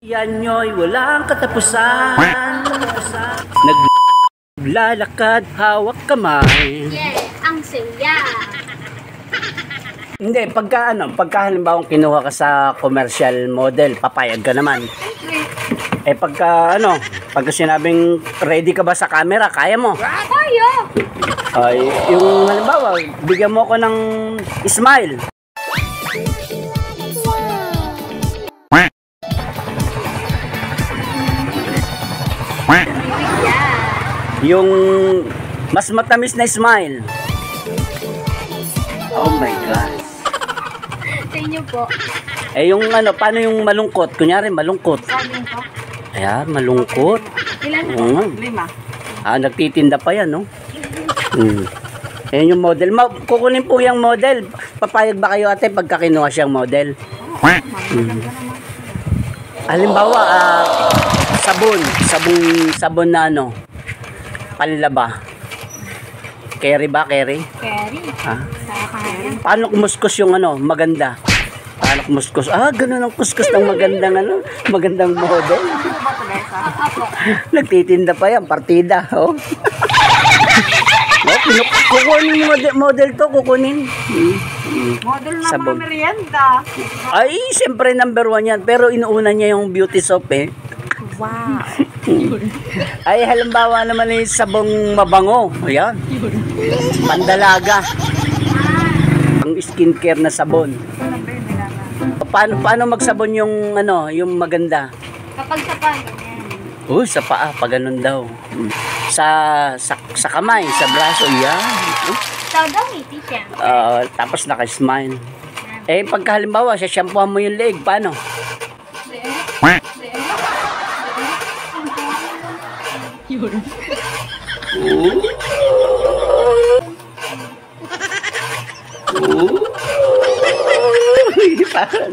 Yan nyo'y walang katapusan. Naglalakad, hawak kamay. Yeah, ang saya. Hindi, pagka halimbawa kinuha ka sa commercial model, papayag ka naman. Pagka sinabing ready ka ba sa camera, kaya mo? Kaya. Ay, yung halimbawa, bigyan mo ko ng smile. Yung mas matamis na smile. Oh my God. Sa inyo po. Yung paano yung malungkot? Kunyari, malungkot. Sabi ko. Ayan, malungkot. Ilan? 5. Nagtitinda pa yan, no? Ayan yung model. Kukunin po yung model. Papayag ba kayo, ate, pagka kinuha siyang model? Halimbawa, sabon na panlaba. Carry ba? Carry? Carry. Paano kumuskus yung maganda? Paano kumuskus? Ganun ang kuskus ng magandang model. Nagtitinda pa yan, partida. Oh. Kukunin model to, kukunin. Model na sabon. mga merienda. Ay, siyempre number 1 yan. Pero inuuna niya yung beauty soap eh. Wow. Ay, halimbawa naman yung sabong mabango. Ayan. Pandalaga. Ang skincare na sabon. Paano magsabon yung maganda? Kapag sapan. Sa paa, pa ganun daw. Sa kamay, sa braso, yan. Ikaw daw, iti siya. Tapos naka-smile. Pagka halimbawa, shampoohan mo yung leg, paano?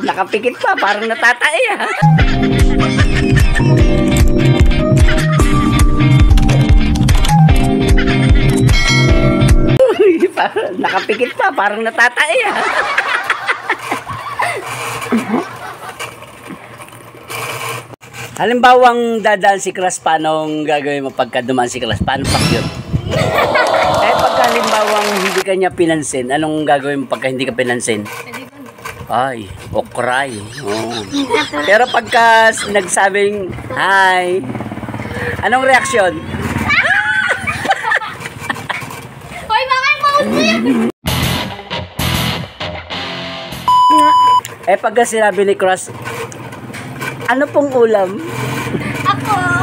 Nakapikit pa, parang natatae ha. Nakapikit pa, parang natatae ha. Halimbawang dadaan si Crush, paano gagawin mo pagka dumaan si Crush? Paano pa yun? Pagka halimbawang hindi ka niya pinansin, anong gagawin mo pagka hindi ka pinansin? Ay, cry. Oh. Pero pagka nagsabing, hi, anong reaksyon? Hoy, mga emoji! Pagka sinabi ni Crush, ano pong ulam? Ako!